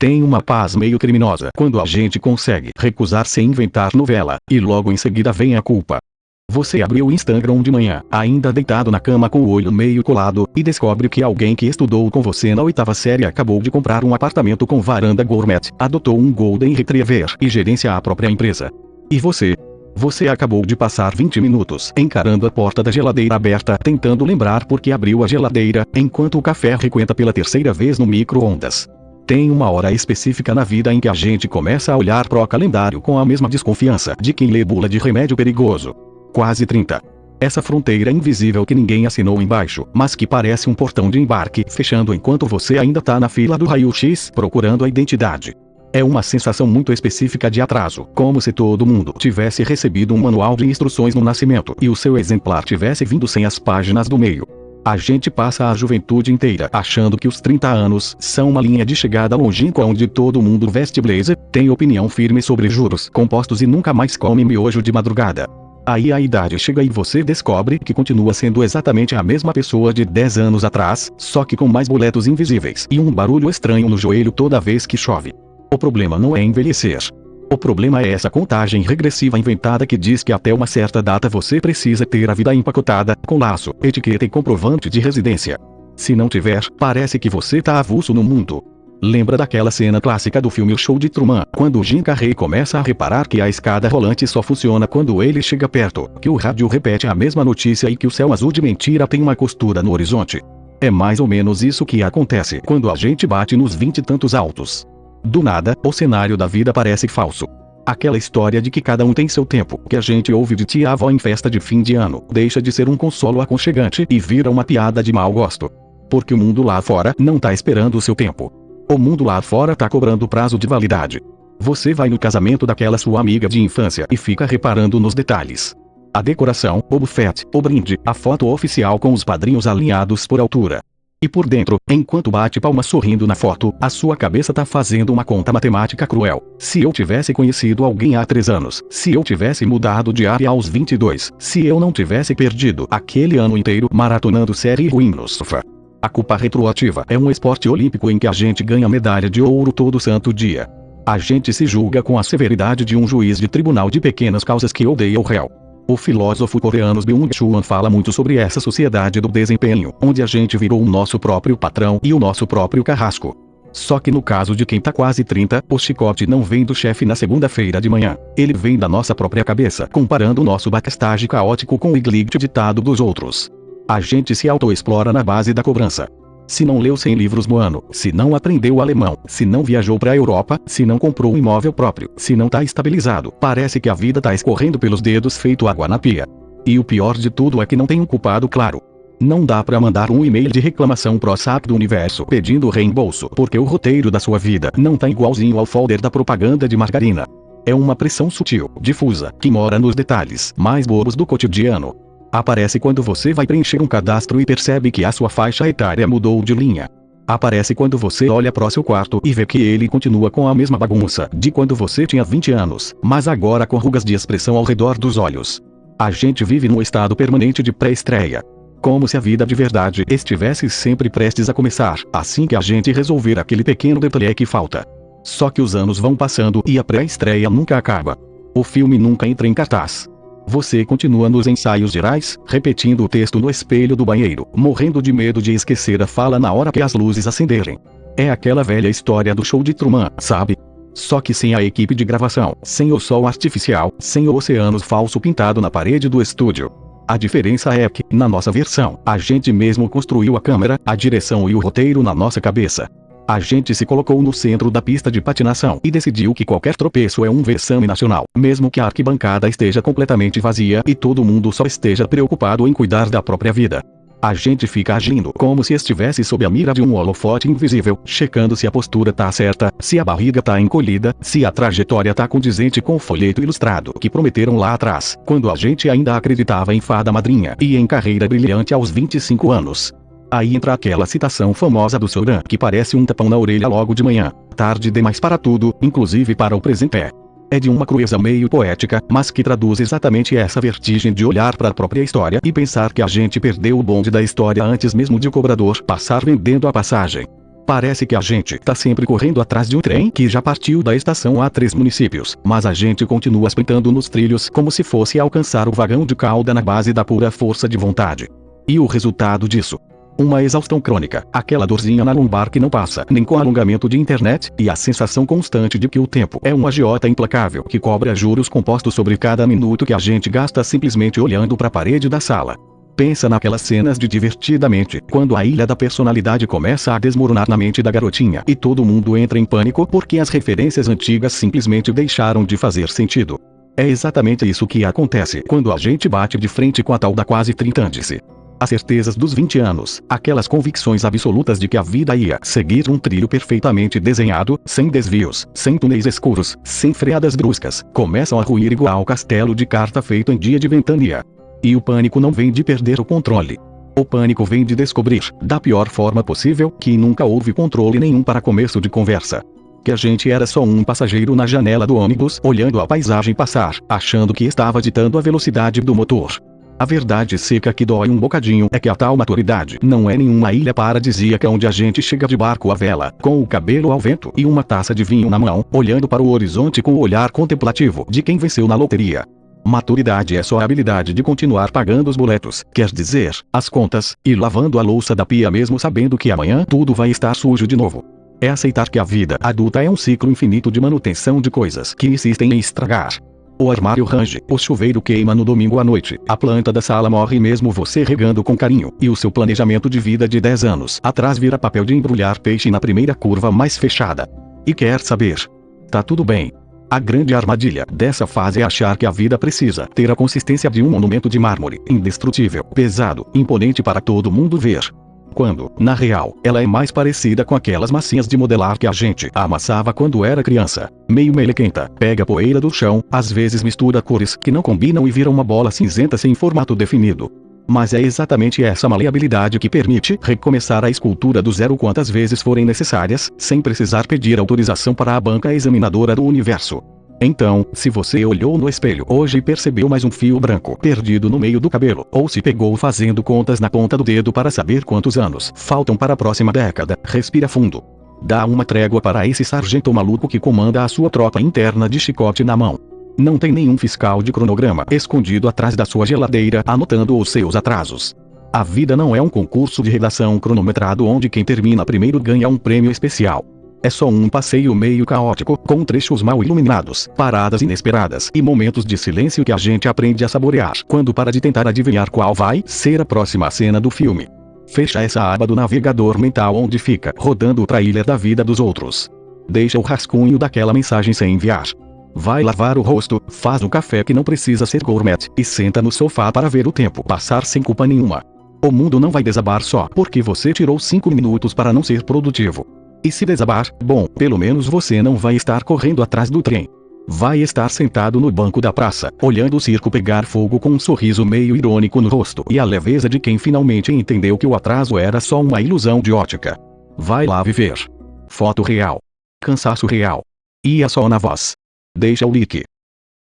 Tem uma paz meio criminosa quando a gente consegue recusar sem inventar novela, e logo em seguida vem a culpa. Você abriu o Instagram de manhã, ainda deitado na cama com o olho meio colado, e descobre que alguém que estudou com você na 8ª série acabou de comprar um apartamento com varanda gourmet, adotou um Golden Retriever e gerencia a própria empresa. E você? Você acabou de passar 20 minutos encarando a porta da geladeira aberta, tentando lembrar por que abriu a geladeira, enquanto o café requenta pela 3ª vez no micro-ondas. Tem uma hora específica na vida em que a gente começa a olhar pro calendário com a mesma desconfiança de quem lê bula de remédio perigoso. Quase 30. Essa fronteira invisível que ninguém assinou embaixo, mas que parece um portão de embarque fechando enquanto você ainda tá na fila do raio-x procurando a identidade. É uma sensação muito específica de atraso, como se todo mundo tivesse recebido um manual de instruções no nascimento e o seu exemplar tivesse vindo sem as páginas do meio. A gente passa a juventude inteira achando que os 30 anos são uma linha de chegada longínqua onde todo mundo veste blazer, tem opinião firme sobre juros compostos e nunca mais come miojo de madrugada. Aí a idade chega e você descobre que continua sendo exatamente a mesma pessoa de 10 anos atrás, só que com mais boletos invisíveis e um barulho estranho no joelho toda vez que chove. O problema não é envelhecer. O problema é essa contagem regressiva inventada que diz que até uma certa data você precisa ter a vida empacotada, com laço, etiqueta e comprovante de residência. Se não tiver, parece que você tá avulso no mundo. Lembra daquela cena clássica do filme O Show de Truman, quando Jim Carrey começa a reparar que a escada rolante só funciona quando ele chega perto, que o rádio repete a mesma notícia e que o céu azul de mentira tem uma costura no horizonte? É mais ou menos isso que acontece quando a gente bate nos 20 e tantos altos. Do nada, o cenário da vida parece falso. Aquela história de que cada um tem seu tempo, que a gente ouve de tia-avó em festa de fim de ano, deixa de ser um consolo aconchegante e vira uma piada de mau gosto. Porque o mundo lá fora não tá esperando o seu tempo. O mundo lá fora tá cobrando prazo de validade. Você vai no casamento daquela sua amiga de infância e fica reparando nos detalhes. A decoração, o buffet, o brinde, a foto oficial com os padrinhos alinhados por altura. E por dentro, enquanto bate palma sorrindo na foto, a sua cabeça tá fazendo uma conta matemática cruel. Se eu tivesse conhecido alguém há 3 anos, se eu tivesse mudado de área aos 22, se eu não tivesse perdido aquele ano inteiro maratonando série ruim no sofá. A culpa retroativa é um esporte olímpico em que a gente ganha medalha de ouro todo santo dia. A gente se julga com a severidade de um juiz de tribunal de pequenas causas que odeia o réu. O filósofo coreano Byung-Chul fala muito sobre essa sociedade do desempenho, onde a gente virou o nosso próprio patrão e o nosso próprio carrasco. Só que no caso de quem tá quase 30, o chicote não vem do chefe na segunda-feira de manhã. Ele vem da nossa própria cabeça, comparando o nosso backstage caótico com o iglict ditado dos outros. A gente se autoexplora na base da cobrança. Se não leu 100 livros no ano, se não aprendeu alemão, se não viajou pra Europa, se não comprou um imóvel próprio, se não tá estabilizado, parece que a vida tá escorrendo pelos dedos feito água na pia. E o pior de tudo é que não tem um culpado claro. Não dá pra mandar um e-mail de reclamação pro SAP do universo pedindo reembolso porque o roteiro da sua vida não tá igualzinho ao folder da propaganda de margarina. É uma pressão sutil, difusa, que mora nos detalhes mais bobos do cotidiano. Aparece quando você vai preencher um cadastro e percebe que a sua faixa etária mudou de linha. Aparece quando você olha pro seu quarto e vê que ele continua com a mesma bagunça de quando você tinha 20 anos, mas agora com rugas de expressão ao redor dos olhos. A gente vive num estado permanente de pré-estreia. Como se a vida de verdade estivesse sempre prestes a começar, assim que a gente resolver aquele pequeno detalhe que falta. Só que os anos vão passando e a pré-estreia nunca acaba. O filme nunca entra em cartaz. Você continua nos ensaios gerais, repetindo o texto no espelho do banheiro, morrendo de medo de esquecer a fala na hora que as luzes acenderem. É aquela velha história do Show de Truman, sabe? Só que sem a equipe de gravação, sem o sol artificial, sem o oceano falso pintado na parede do estúdio. A diferença é que, na nossa versão, a gente mesmo construiu a câmera, a direção e o roteiro na nossa cabeça. A gente se colocou no centro da pista de patinação e decidiu que qualquer tropeço é um vexame nacional, mesmo que a arquibancada esteja completamente vazia e todo mundo só esteja preocupado em cuidar da própria vida. A gente fica agindo como se estivesse sob a mira de um holofote invisível, checando se a postura tá certa, se a barriga tá encolhida, se a trajetória tá condizente com o folheto ilustrado que prometeram lá atrás, quando a gente ainda acreditava em fada madrinha e em carreira brilhante aos 25 anos. Aí entra aquela citação famosa do Soran que parece um tapão na orelha logo de manhã. Tarde demais para tudo, inclusive para o presente. É de uma crueza meio poética, mas que traduz exatamente essa vertigem de olhar para a própria história e pensar que a gente perdeu o bonde da história antes mesmo de o cobrador passar vendendo a passagem. Parece que a gente tá sempre correndo atrás de um trem que já partiu da estação a 3 municípios, mas a gente continua sprintando nos trilhos como se fosse alcançar o vagão de cauda na base da pura força de vontade. E o resultado disso? Uma exaustão crônica, aquela dorzinha na lombar que não passa nem com alongamento de internet, e a sensação constante de que o tempo é um agiota implacável que cobra juros compostos sobre cada minuto que a gente gasta simplesmente olhando para a parede da sala. Pensa naquelas cenas de Divertidamente, quando a ilha da personalidade começa a desmoronar na mente da garotinha e todo mundo entra em pânico porque as referências antigas simplesmente deixaram de fazer sentido. É exatamente isso que acontece quando a gente bate de frente com a tal da quase trintandice. As certezas dos 20 anos, aquelas convicções absolutas de que a vida ia seguir um trilho perfeitamente desenhado, sem desvios, sem túneis escuros, sem freadas bruscas, começam a ruir igual castelo de carta feito em dia de ventania. E o pânico não vem de perder o controle. O pânico vem de descobrir, da pior forma possível, que nunca houve controle nenhum para começo de conversa. Que a gente era só um passageiro na janela do ônibus, olhando a paisagem passar, achando que estava ditando a velocidade do motor. A verdade seca que dói um bocadinho é que a tal maturidade não é nenhuma ilha paradisíaca onde a gente chega de barco à vela, com o cabelo ao vento e uma taça de vinho na mão, olhando para o horizonte com o olhar contemplativo de quem venceu na loteria. Maturidade é só a habilidade de continuar pagando os boletos, quer dizer, as contas, e lavando a louça da pia mesmo sabendo que amanhã tudo vai estar sujo de novo. É aceitar que a vida adulta é um ciclo infinito de manutenção de coisas que insistem em estragar. O armário range, o chuveiro queima no domingo à noite, a planta da sala morre mesmo você regando com carinho, e o seu planejamento de vida de 10 anos atrás vira papel de embrulhar peixe na primeira curva mais fechada. E quer saber? Tá tudo bem. A grande armadilha dessa fase é achar que a vida precisa ter a consistência de um monumento de mármore, indestrutível, pesado, imponente para todo mundo ver. Quando, na real, ela é mais parecida com aquelas massinhas de modelar que a gente amassava quando era criança. Meio melequenta, pega poeira do chão, às vezes mistura cores que não combinam e vira uma bola cinzenta sem formato definido. Mas é exatamente essa maleabilidade que permite recomeçar a escultura do zero quantas vezes forem necessárias, sem precisar pedir autorização para a banca examinadora do universo. Então, se você olhou no espelho hoje e percebeu mais um fio branco perdido no meio do cabelo, ou se pegou fazendo contas na ponta do dedo para saber quantos anos faltam para a próxima década, respira fundo. Dá uma trégua para esse sargento maluco que comanda a sua tropa interna de chicote na mão. Não tem nenhum fiscal de cronograma escondido atrás da sua geladeira anotando os seus atrasos. A vida não é um concurso de redação cronometrado onde quem termina primeiro ganha um prêmio especial. É só um passeio meio caótico, com trechos mal iluminados, paradas inesperadas e momentos de silêncio que a gente aprende a saborear quando para de tentar adivinhar qual vai ser a próxima cena do filme. Fecha essa aba do navegador mental onde fica rodando o trailer da vida dos outros. Deixa o rascunho daquela mensagem sem enviar. Vai lavar o rosto, faz um café que não precisa ser gourmet, e senta no sofá para ver o tempo passar sem culpa nenhuma. O mundo não vai desabar só porque você tirou 5 minutos para não ser produtivo. E se desabar, bom, pelo menos você não vai estar correndo atrás do trem. Vai estar sentado no banco da praça, olhando o circo pegar fogo com um sorriso meio irônico no rosto e a leveza de quem finalmente entendeu que o atraso era só uma ilusão de ótica. Vai lá viver. Foto real. Cansaço real. Ia só na voz. Deixa o like.